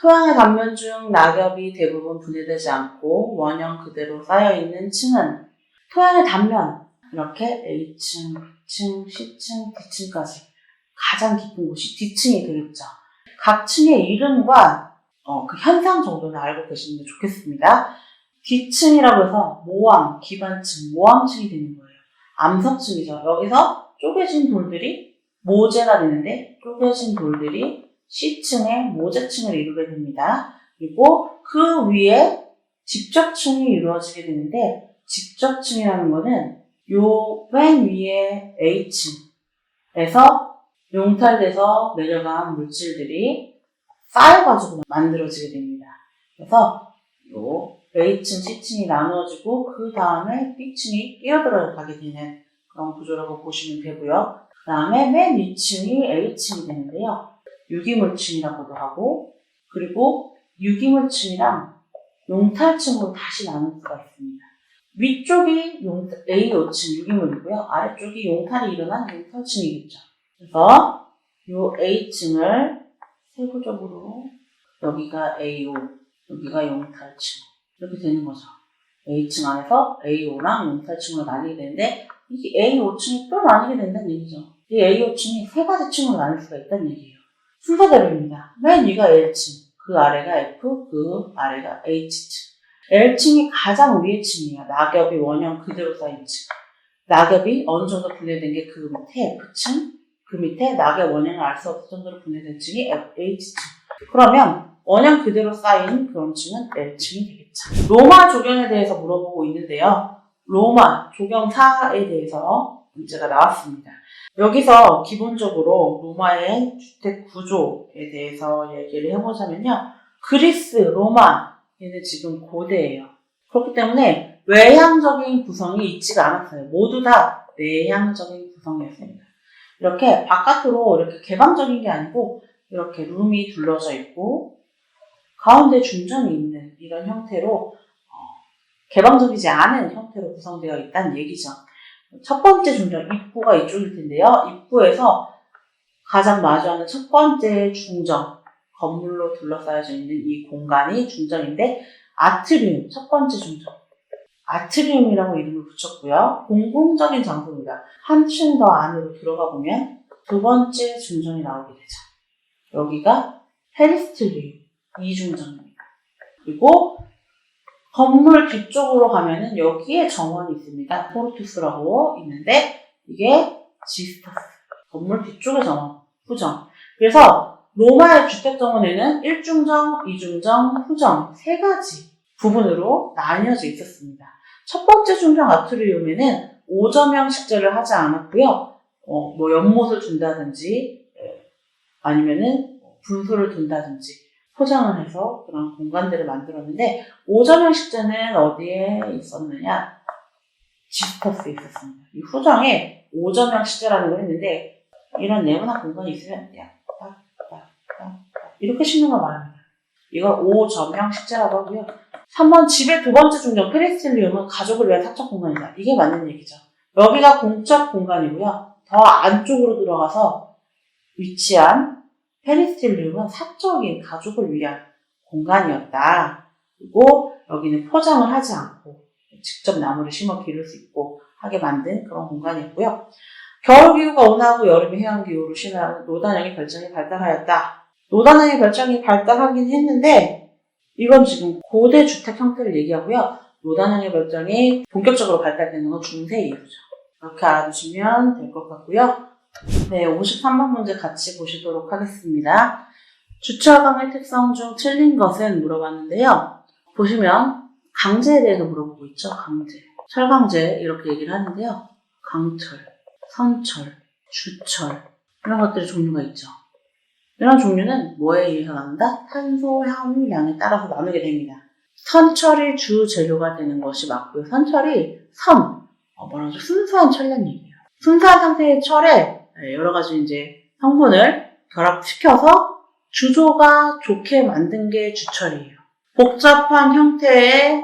토양의 단면 중 낙엽이 대부분 분해되지 않고 원형 그대로 쌓여있는 층은 토양의 단면, 이렇게 A층, B층, C층, D층까지 가장 깊은 곳이 D층이 되겠죠. 각 층의 이름과 그 현상 정도는 알고 계시는 게 좋겠습니다. D층이라고 해서 모암, 기반층, 모암층이 되는 거예요. 암석층이죠. 여기서 쪼개진 돌들이 모재가 되는데 쪼개진 돌들이 C층의 모재층을 이루게 됩니다. 그리고 그 위에 집적층이 이루어지게 되는데 집적층이라는 거는 요 맨 위에 A층에서 용탈돼서 내려간 물질들이 쌓여가지고 만들어지게 됩니다. 그래서 요 A층, C층이 나누어지고 그 다음에 B층이 끼어들어가게 되는 그런 구조라고 보시면 되고요. 그 다음에 맨 위층이 A층이 되는데요. 유기물층이라고도 하고 그리고 유기물층이랑 용탈층으로 다시 나눌 수가 있습니다. 위쪽이 A5층 유기물이고요. 아래쪽이 용탈이 일어난 용탈층이겠죠. 그래서 이 A층을 세부적으로 여기가 A5, 여기가 용탈층 이렇게 되는 거죠. A층 안에서 A5랑 용탈층으로 나뉘게 되는데 이게 A5층이 또 나뉘게 된다는 얘기죠. 이 A5층이 세 가지 층으로 나눌 수가 있다는 얘기예요. 순서대로입니다. 맨 위가 L층, 그 아래가 F, 그 아래가 H층. L층이 가장 위의 층이에요. 낙엽이 원형 그대로 쌓인 층. 낙엽이 어느 정도 분해된 게 그 밑에 F층, 그 밑에 낙엽 원형을 알 수 없을 정도로 분해된 층이 H층. 그러면 원형 그대로 쌓인 그런 층은 L층이 되겠죠. 로마 조경에 대해서 물어보고 있는데요. 로마 조경사에 대해서 문제가 나왔습니다. 여기서 기본적으로 로마의 주택 구조에 대해서 얘기를 해보자면요. 그리스, 로마, 얘는 지금 고대예요. 그렇기 때문에 외향적인 구성이 있지가 않았어요. 모두 다 내향적인 구성이었습니다. 이렇게 바깥으로 이렇게 개방적인 게 아니고 이렇게 룸이 둘러져 있고 가운데 중정이 있는 이런 형태로 개방적이지 않은 형태로 구성되어 있다는 얘기죠. 첫 번째 중정, 입구가 이쪽일 텐데요. 입구에서 가장 마주하는 첫 번째 중정, 건물로 둘러싸여져 있는 이 공간이 중정인데 아트리움, 첫 번째 중정. 아트리움이라고 이름을 붙였고요. 공공적인 장소입니다. 한층 더 안으로 들어가 보면 두 번째 중정이 나오게 되죠. 여기가 페리스틸리움, 이중정입니다. 그리고 건물 뒤쪽으로 가면은 여기에 정원이 있습니다. 포르투스라고 있는데 이게 지스터스, 건물 뒤쪽의 정원, 후정. 그래서 로마의 주택 정원에는 1중정, 2중정, 후정 세 가지 부분으로 나뉘어져 있었습니다. 첫 번째 중정 아트리움에는 5점형 식재를 하지 않았고요. 뭐 연못을 둔다든지 아니면은 분수를 둔다든지 포장을 해서 그런 공간들을 만들었는데 5점형 식재는 어디에 있었느냐? 지스터스에 있었습니다. 이 후정에 5점형 식재라는 걸 했는데 이런 네모난 공간이 있으면 이렇게 심는 걸 말합니다. 이걸 5점형 식재라고 하고요. 3번 집의 두 번째 중정 페리스틸리움은 가족을 위한 사적 공간이다. 이게 맞는 얘기죠. 여기가 공적 공간이고요. 더 안쪽으로 들어가서 위치한 페리스틸리움은 사적인 가족을 위한 공간이었다. 그리고 여기는 포장을 하지 않고 직접 나무를 심어 기를 수 있고 하게 만든 그런 공간이었고요. 겨울 기후가 온화하고 여름이 해양 기후로 심한 노단형의 별장이 발달하였다. 노단형의 별장이 발달하긴 했는데 이건 지금 고대 주택 형태를 얘기하고요. 노단형의 별장이 본격적으로 발달되는 건 중세 이후죠. 이렇게 알아두시면 될 것 같고요. 네, 53번 문제 같이 보시도록 하겠습니다. 주철강의 특성 중 틀린 것은 물어봤는데요. 보시면 강제에 대해서 물어보고 있죠. 강제. 철강제 이렇게 얘기를 하는데요. 강철, 선철, 주철 이런 것들의 종류가 있죠. 이런 종류는 뭐에 의해서 나눈다? 탄소 함유량에 따라서 나누게 됩니다. 선철이 주 재료가 되는 것이 맞고요. 선철이 순수한 철이라는 얘기예요. 순수한 상태의 철에 여러 가지 이제 성분을 결합시켜서 주조가 좋게 만든 게 주철이에요. 복잡한 형태에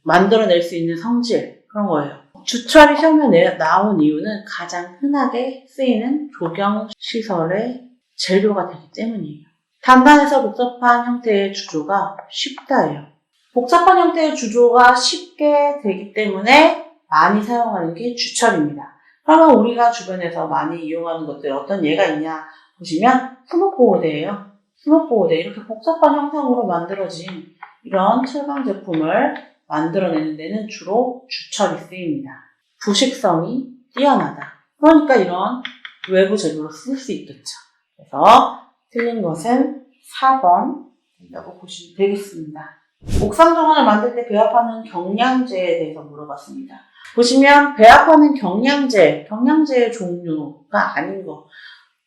만들어낼 수 있는 성질, 그런 거예요. 주철이 시험에 나온 이유는 가장 흔하게 쓰이는 조경시설의 재료가 되기 때문이에요. 단단해서 복잡한 형태의 주조가 쉽다예요. 복잡한 형태의 주조가 쉽게 되기 때문에 많이 사용하는 게 주철입니다. 그러면 우리가 주변에서 많이 이용하는 것들 어떤 예가 있냐 보시면 스모크우드예요. 스모크우드 이렇게 복잡한 형상으로 만들어진 이런 철강 제품을 만들어내는 데는 주로 주철이 쓰입니다. 부식성이 뛰어나다. 그러니까 이런 외부 재료로 쓸 수 있겠죠. 그래서 틀린 것은 4번이라고 보시면 되겠습니다. 옥상 정원을 만들 때 배합하는 경량제에 대해서 물어봤습니다. 보시면 배합하는 경량제의 종류가 아닌 거.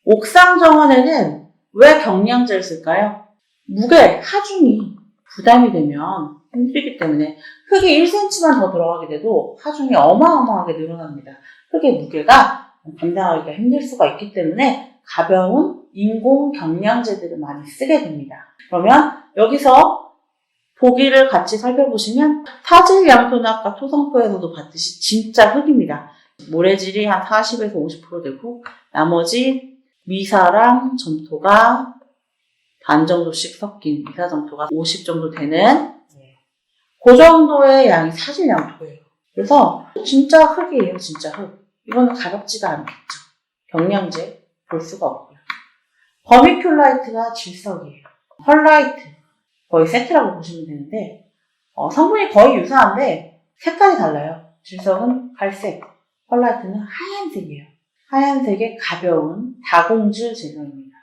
옥상 정원에는 왜 경량제를 쓸까요? 무게, 하중이 부담이 되면 힘들기 때문에 흙이 1cm만 더 들어가게 돼도 하중이 어마어마하게 늘어납니다. 흙의 무게가 감당하기가 힘들 수가 있기 때문에 가벼운 인공 경량제들을 많이 쓰게 됩니다. 그러면 여기서 보기를 같이 살펴보시면 사질양토는 아까 토성포에서도 봤듯이 진짜 흙입니다. 모래질이 한 40에서 50% 되고 나머지 미사랑 점토가 반 정도씩 섞인 미사 점토가 50 정도 되는 그 정도의 양이 사질양토예요. 그래서 진짜 흙이에요. 진짜 흙. 이거는 가볍지가 않겠죠. 경량제 볼 수가 없고요. 버미큘라이트가 질석이에요. 펄라이트 거의 세트라고 보시면 되는데 성분이 거의 유사한데 색깔이 달라요. 질석은 갈색, 펄라이트는 하얀색이에요. 하얀색의 가벼운 다공질 재료입니다.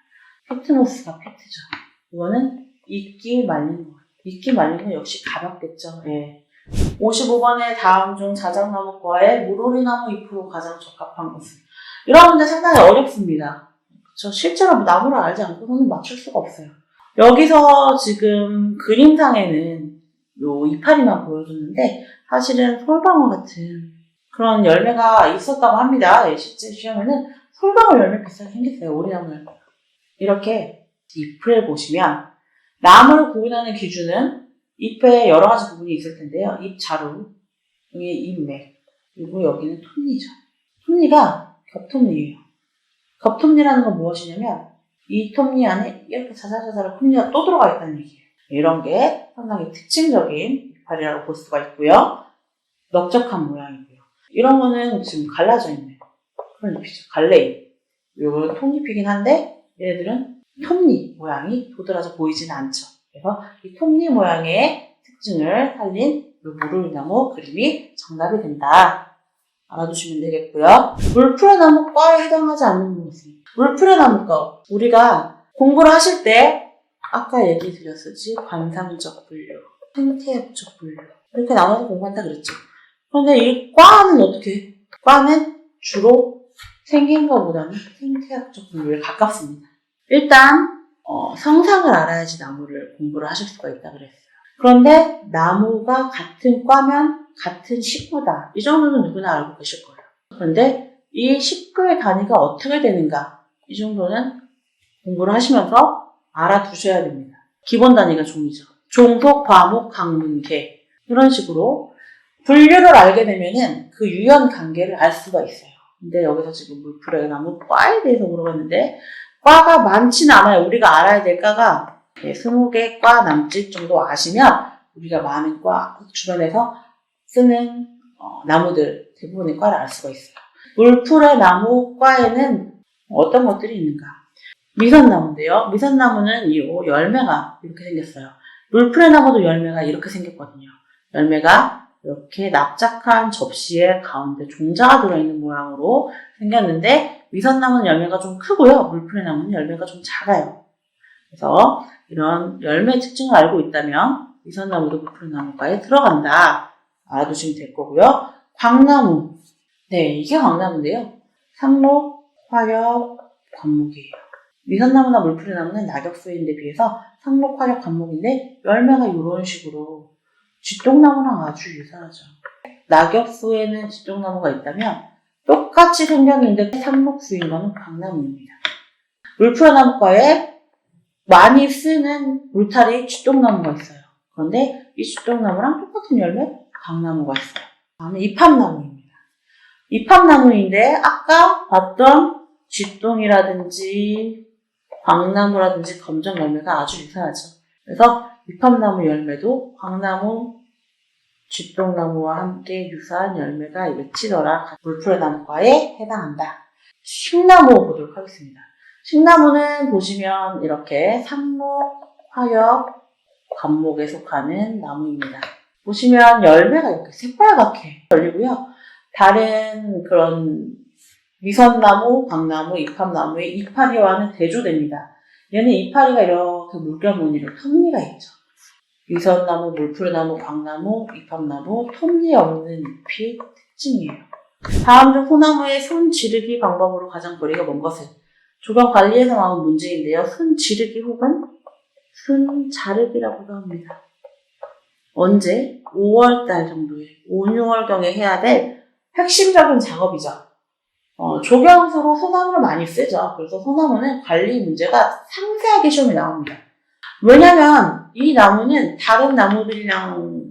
피트모스가 피트죠. 이거는 익기 말린 거. 익기 말린 건 역시 가볍겠죠. 네. 55번의 다음 중 자작나무과의 물오리나무 잎으로 가장 적합한 것은? 이런 문제 상당히 어렵습니다. 그렇죠? 실제로 나무를 알지 않고서는 맞출 수가 없어요. 여기서 지금 그림상에는 요 이파리만 보여줬는데 사실은 솔방울 같은 그런 열매가 있었다고 합니다. 실제 시험에는 솔방울 열매 비슷하게 생겼어요. 오리나무 열매. 이렇게 잎을 보시면 나무를 구분하는 기준은 잎에 여러 가지 부분이 있을 텐데요. 잎 자루, 여기 잎맥, 그리고 여기는 톱니죠. 톱니가 겹톱니예요. 겹톱니라는 건 무엇이냐면 이 톱니 안에 이렇게 자잘자잘한 톱니가 또 들어가 있다는 얘기예요. 이런 게 상당히 특징적인 이파리라고 볼 수가 있고요. 넓적한 모양이고요. 이런 거는 지금 갈라져 있는 그런 잎이죠. 갈래잎. 이건 톱잎이긴 한데 얘네들은 톱니 모양이 도드라져 보이지는 않죠. 그래서 이 톱니 모양의 특징을 살린 물오리나무 그림이 정답이 된다. 알아두시면 되겠고요. 물풀의나무과에 해당하지 않는 것은 물풀의나무과 우리가 공부를 하실 때 아까 얘기 드렸었지 관상적 분류, 생태학적 분류 이렇게 나눠서 공부한다 그랬죠. 그런데 이 과는 어떻게? 과는 주로 생긴 것보다는 생태학적 분류에 가깝습니다. 일단 성상을 알아야지 나무를 공부를 하실 수가 있다 그랬어요. 그런데 나무가 같은 과면 같은 식구다. 이 정도는 누구나 알고 계실 거예요. 그런데 이 식구의 단위가 어떻게 되는가? 이 정도는 공부를 하시면서 알아두셔야 됩니다. 기본 단위가 종이죠. 종속, 과목, 강문, 계 이런 식으로 분류를 알게 되면은 그 유연 관계를 알 수가 있어요. 근데 여기서 지금 물풀의나무 과에 대해서 물어봤는데 과가 많지는 않아요. 우리가 알아야 될 과가 20개 과 남짓 정도 아시면 우리가 많은 과 주변에서 쓰는 나무들 대부분의 과를 알 수가 있어요. 물풀의나무 과에는 어떤 것들이 있는가? 미선나무인데요. 미선나무는 이 열매가 이렇게 생겼어요. 물풀의나무도 열매가 이렇게 생겼거든요. 열매가 이렇게 납작한 접시에 가운데 종자가 들어있는 모양으로 생겼는데 미선나무는 열매가 좀 크고요. 물풀의나무는 열매가 좀 작아요. 그래서 이런 열매 특징을 알고 있다면 미선나무도 물풀의나무과에 들어간다. 알아두시면 될 거고요. 광나무. 네, 이게 광나무인데요. 상록, 화력, 관목이에요. 미선나무나 물풀의나무는 낙엽수인데 비해서 상록, 화력, 관목인데 열매가 이런 식으로 쥐똥나무랑 아주 유사하죠. 낙엽수에는 쥐똥나무가 있다면 똑같이 생겼는데 상록수인 거는 광나무입니다. 물풀의나무과에 많이 쓰는 울타리 쥐똥나무가 있어요. 그런데 이 쥐똥나무랑 똑같은 열매 광나무가 있어요. 다음에 이팝나무입니다. 이팝나무인데 아까 봤던 쥐똥이라든지 광나무라든지 검정 열매가 아주 유사하죠. 그래서 잎합나무 열매도 광나무, 쥐똥나무와 함께 유사한 열매가 맺히더라. 물풀의 나무과에 해당한다. 칡나무 보도록 하겠습니다. 칡나무는 보시면 이렇게 상목, 화엽, 관목에 속하는 나무입니다. 보시면 열매가 이렇게 새빨갛게 열리고요. 다른 그런 미선나무, 광나무, 잎합나무의 이파리와는 대조됩니다. 얘는 이파리가 이렇게 물결무늬로 톱니가 있죠. 미선나무, 물풀나무, 광나무, 잎합나무, 톱니 없는 잎이 특징이에요. 다음 중 소나무의 순 지르기 방법으로 가장 거리가 먼 것은? 조경 관리에서 나온 문제인데요. 순 지르기 혹은 순 자르기라고도 합니다. 언제? 5월달 정도에, 5, 6월경에 해야 될 핵심적인 작업이죠. 조경수로 소나무를 많이 쓰죠. 그래서 소나무는 관리 문제가 상세하게 시험에 나옵니다. 왜냐면 이 나무는 다른 나무들이랑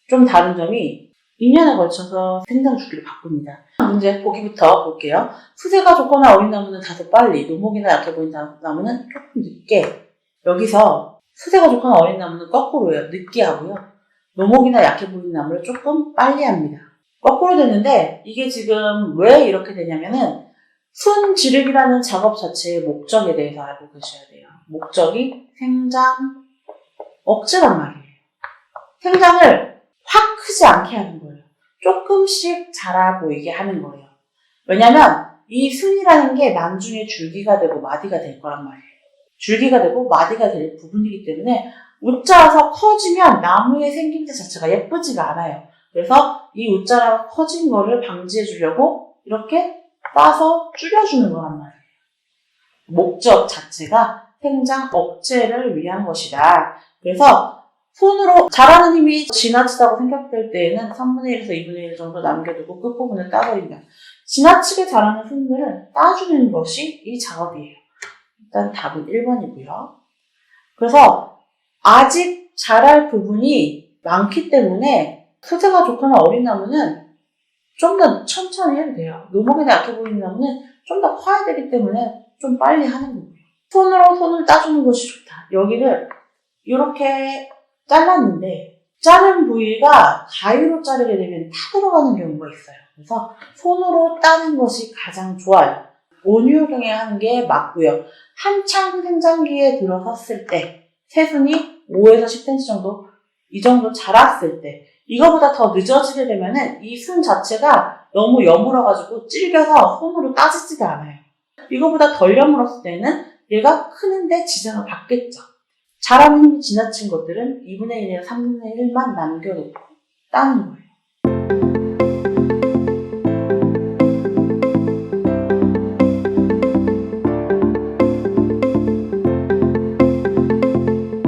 좀 다른 점이 2년에 걸쳐서 생장 주기를 바꿉니다. 문제 보기부터 볼게요. 수세가 좋거나 어린 나무는 다소 빨리, 노목이나 약해 보이는 나무는 조금 늦게. 여기서 수세가 좋거나 어린 나무는 거꾸로예요. 늦게 하고요. 노목이나 약해 보이는 나무를 조금 빨리 합니다. 거꾸로 되는데 이게 지금 왜 이렇게 되냐면은 순 지르기라는 작업 자체의 목적에 대해서 알고 계셔야 돼요. 목적이 생장 억제란 말이에요. 생장을 확 크지 않게 하는 거예요. 조금씩 자라 보이게 하는 거예요. 왜냐면 이 순이라는 게 나중에 줄기가 되고 마디가 될 거란 말이에요. 줄기가 되고 마디가 될 부분이기 때문에 웃자라서 커지면 나무의 생김새 자체가 예쁘지가 않아요. 그래서 이 웃자라가 커진 거를 방지해 주려고 이렇게 따서 줄여주는 거란 말이에요. 목적 자체가 생장 억제를 위한 것이다. 그래서 손으로 자라는 힘이 지나치다고 생각될 때에는 3분의 1에서 2분의 1 정도 남겨두고 끝부분을 따버린다. 지나치게 자라는 순들을 따주는 것이 이 작업이에요. 일단 답은 1번이고요. 그래서 아직 자랄 부분이 많기 때문에 수세가 좋거나 어린 나무는 좀 더 천천히 해도 돼요. 노목이나 약해 보이는 나무는 좀 더 커야 되기 때문에 좀 빨리 하는 거고요. 손으로 손을 따주는 것이 좋다. 여기를 이렇게 잘랐는데 자른 부위가 가위로 자르게 되면 타 들어가는 경우가 있어요. 그래서 손으로 따는 것이 가장 좋아요. 온유경에 하는 게 맞고요. 한창 생장기에 들어섰을 때 새순이 5에서 10cm 정도 이 정도 자랐을 때 이거보다 더 늦어지게 되면은 이 순 자체가 너무 여물어가지고 찔겨서 손으로 따지지가 않아요. 이거보다 덜 여물었을 때는 얘가 크는데 지장을 받겠죠. 자라는 힘이 지나친 것들은 2분의 1이나 3분의 1만 남겨놓고 따는 거예요.